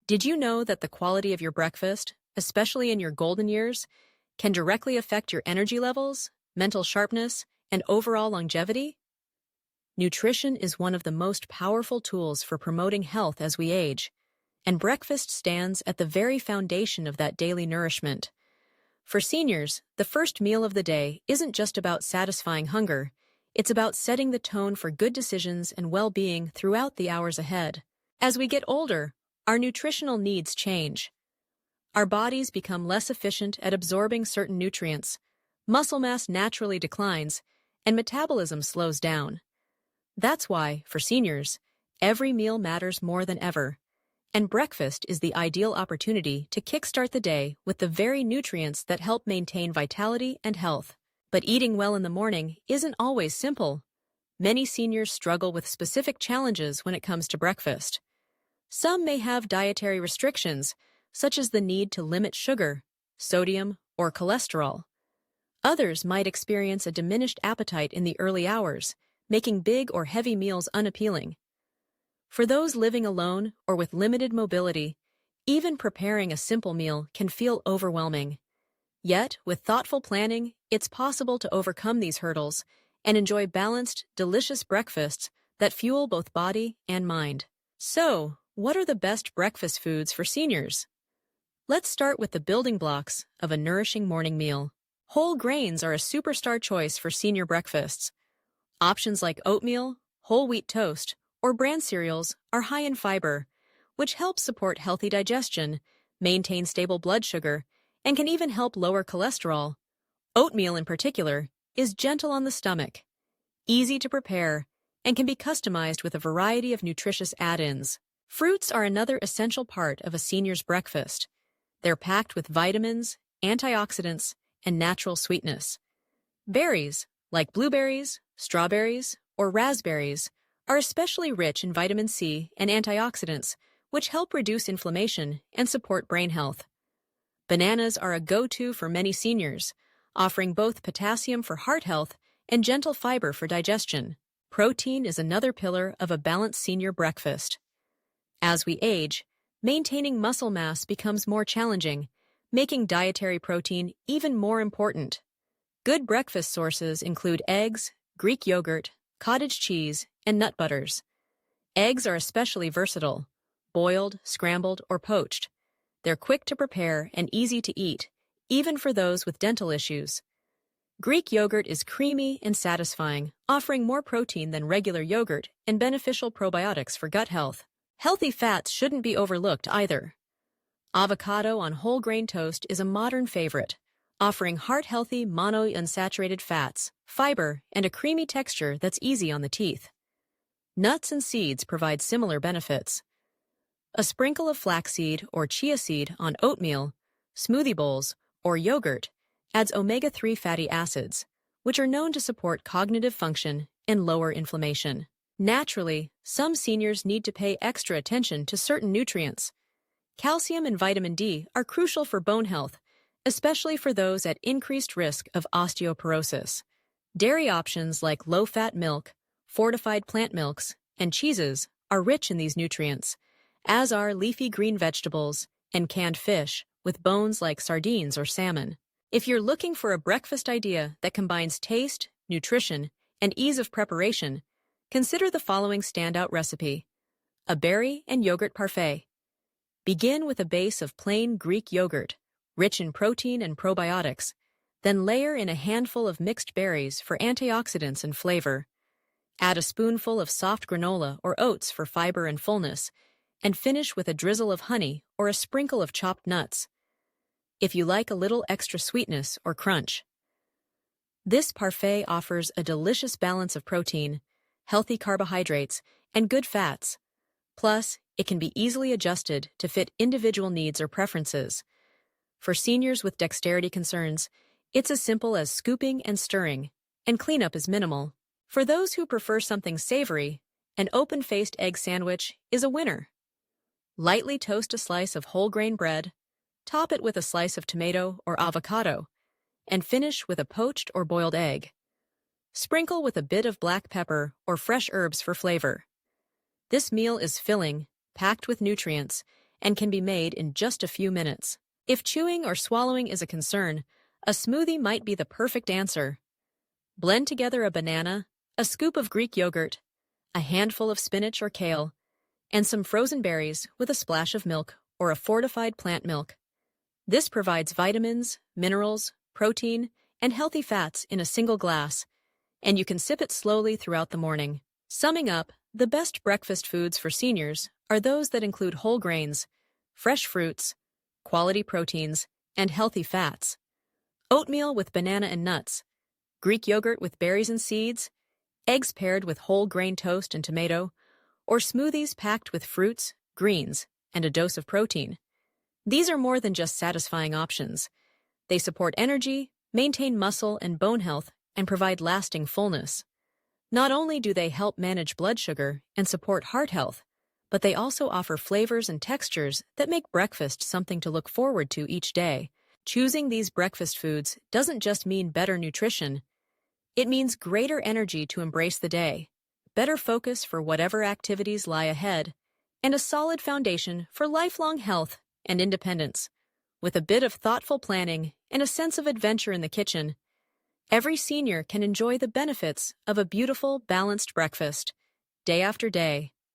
Did you know that the quality of your breakfast, especially in your golden years, can directly affect your energy levels, mental sharpness, and overall longevity? Nutrition is one of the most powerful tools for promoting health as we age, and breakfast stands at the very foundation of that daily nourishment. For seniors, the first meal of the day isn't just about satisfying hunger, it's about setting the tone for good decisions and well-being throughout the hours ahead. As we get older, our nutritional needs change. Our bodies become less efficient at absorbing certain nutrients, muscle mass naturally declines, and metabolism slows down. That's why, for seniors, every meal matters more than ever, and breakfast is the ideal opportunity to kickstart the day with the very nutrients that help maintain vitality and health. But eating well in the morning isn't always simple. Many seniors struggle with specific challenges when it comes to breakfast. Some may have dietary restrictions, such as the need to limit sugar, sodium, or cholesterol. Others might experience a diminished appetite in the early hours, making big or heavy meals unappealing. For those living alone or with limited mobility, even preparing a simple meal can feel overwhelming. Yet, with thoughtful planning, it's possible to overcome these hurdles and enjoy balanced, delicious breakfasts that fuel both body and mind. So, what are the best breakfast foods for seniors? Let's start with the building blocks of a nourishing morning meal. Whole grains are a superstar choice for senior breakfasts. Options like oatmeal, whole wheat toast, or bran cereals are high in fiber, which helps support healthy digestion, maintain stable blood sugar, and can even help lower cholesterol. Oatmeal, in particular, is gentle on the stomach, easy to prepare, and can be customized with a variety of nutritious add-ins. Fruits are another essential part of a senior's breakfast. They're packed with vitamins, antioxidants, and natural sweetness. Berries, like blueberries, strawberries, or raspberries, are especially rich in vitamin C and antioxidants, which help reduce inflammation and support brain health. Bananas are a go-to for many seniors, offering both potassium for heart health and gentle fiber for digestion. Protein is another pillar of a balanced senior breakfast. As we age, maintaining muscle mass becomes more challenging, making dietary protein even more important. Good breakfast sources include eggs, Greek yogurt, cottage cheese, and nut butters. Eggs are especially versatile, boiled, scrambled, or poached. They're quick to prepare and easy to eat, even for those with dental issues. Greek yogurt is creamy and satisfying, offering more protein than regular yogurt and beneficial probiotics for gut health. Healthy fats shouldn't be overlooked either. Avocado on whole grain toast is a modern favorite, offering heart-healthy monounsaturated fats, fiber, and a creamy texture that's easy on the teeth. Nuts and seeds provide similar benefits. A sprinkle of flaxseed or chia seed on oatmeal, smoothie bowls, or yogurt adds omega-3 fatty acids, which are known to support cognitive function and lower inflammation. Naturally, some seniors need to pay extra attention to certain nutrients. Calcium and vitamin D are crucial for bone health, especially for those at increased risk of osteoporosis. Dairy options like low-fat milk, fortified plant milks, and cheeses are rich in these nutrients, as are leafy green vegetables and canned fish with bones like sardines or salmon. If you're looking for a breakfast idea that combines taste, nutrition, and ease of preparation, consider the following standout recipe: a berry and yogurt parfait. Begin with a base of plain Greek yogurt, rich in protein and probiotics, then layer in a handful of mixed berries for antioxidants and flavor. Add a spoonful of soft granola or oats for fiber and fullness, and finish with a drizzle of honey or a sprinkle of chopped nuts, if you like a little extra sweetness or crunch. This parfait offers a delicious balance of protein, healthy carbohydrates, and good fats. Plus, it can be easily adjusted to fit individual needs or preferences. For seniors with dexterity concerns, it's as simple as scooping and stirring, and cleanup is minimal. For those who prefer something savory, an open-faced egg sandwich is a winner. Lightly toast a slice of whole grain bread, top it with a slice of tomato or avocado, and finish with a poached or boiled egg. Sprinkle with a bit of black pepper or fresh herbs for flavor. This meal is filling, packed with nutrients, and can be made in just a few minutes. If chewing or swallowing is a concern, a smoothie might be the perfect answer. Blend together a banana, a scoop of Greek yogurt, a handful of spinach or kale, and some frozen berries with a splash of milk or a fortified plant milk. This provides vitamins, minerals, protein, and healthy fats in a single glass, and you can sip it slowly throughout the morning. Summing up, the best breakfast foods for seniors are those that include whole grains, fresh fruits, quality proteins, and healthy fats. Oatmeal with banana and nuts, Greek yogurt with berries and seeds, eggs paired with whole grain toast and tomato, or smoothies packed with fruits, greens, and a dose of protein. These are more than just satisfying options. They support energy, maintain muscle and bone health, and provide lasting fullness. Not only do they help manage blood sugar and support heart health, but they also offer flavors and textures that make breakfast something to look forward to each day. Choosing these breakfast foods doesn't just mean better nutrition. It means greater energy to embrace the day, better focus for whatever activities lie ahead, and a solid foundation for lifelong health and independence. With a bit of thoughtful planning and a sense of adventure in the kitchen, every senior can enjoy the benefits of a beautiful, balanced breakfast, day after day.